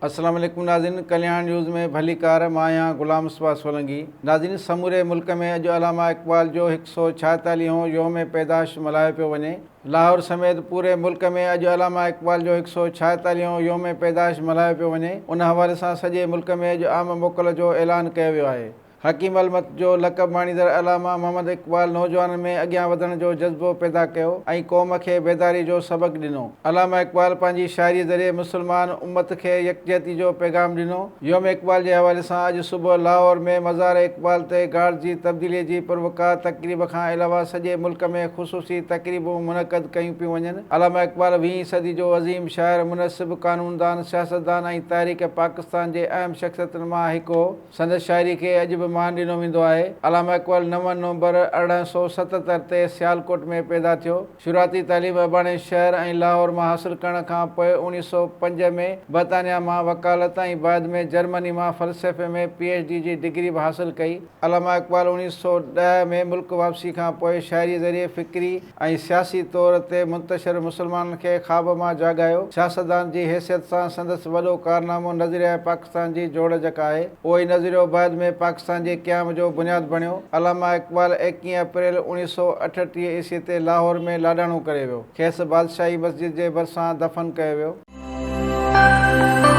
अस्सलाम वालेकुम नाज़रीन, कल्याण न्यूज़ में भली कार मां आहियां गुलाम मुस्तफ़ा सोलंकी। नाज़रीन, समूरे मुल्क में अॼु अलामा इक़बाल जो 146हों योम पैदाश मल्हायो पियो वञे। लाहौर समेत पूरे मुल्क में अॼु अलामा इक़बाल जो 146हों योम पैदाश मल्हायो पियो वञे। उन हवाले सां सॼे मुल्क में अॼु आम मोकल जो ऐलान कयो वियो आहे। हकीम अलमत जो लक़ब माणींदड़ अलामा मोहम्मद इक़बाल नौजवाननि में अॻियां वधण जो जज़्बो पैदा कयो ऐं क़ौम खे बेदारी जो सबक़ ॾिनो। अलामा इक़बाल पंहिंजी शाइरी ज़रिए मुस्लमान उम्मत खे यकजहती जो पैगाम ॾिनो। योम इक़बाल जे हवाले सां अॼु सुबुह लाहौर में मज़ार इक़बाल ते गार्ड जी तब्दीली जी पुरवकार तक़रीब खां अलावा सॼे मुल्क में ख़ुसूसी तक़रीबूं मुनक़द कयूं पियूं वञनि। अलामा इक़बाल 20वीं सदी जो अज़ीम शाइर, मुनसिब, कानूनदान, सियासतदान ऐं तारीख़ पाकिस्तान जे अहम शख़्सियतुनि मां हिकु हो। संदसि शाइरी खे अॼु बि मान ॾिनो वेंदो आहे। अलामा इक़बाल 9 नवंबर 1877 ते सियालकोट में पैदा थियो। शुरूआती तालीम अबाणे शहर ऐं लाहौर मां हासिलु करण खां पोइ 1905 में बर्तानिया मां वकालत ऐं बाद में जर्मनी मां फ़लसफ़े में PhD जी डिग्री बि हासिलु कई। अलामा इक़बाल 1910 में मुल्क वापसी खां पोइ शाइरी ज़रिए फ़िक्री ऐं सियासी तौर ते मुंतशिर मुस्लमाननि खे ख़्वाब मां जाॻायो। सियासतदान जी हैसियत सां संदसि वॾो कारनामो नज़रिया पाकिस्तान जी जोड़जक आहे। उहो ई नज़रियो बाद में पाकिस्तान जे क़याम जो बुनियादु बणियो। अलामा इक़बाल 21 अप्रैल 1938 ईस्वी ते लाहौर में लाॾाणो करे वियो। खेसि बादशाही मस्जिद जे भरिसां दफ़न कयो वियो।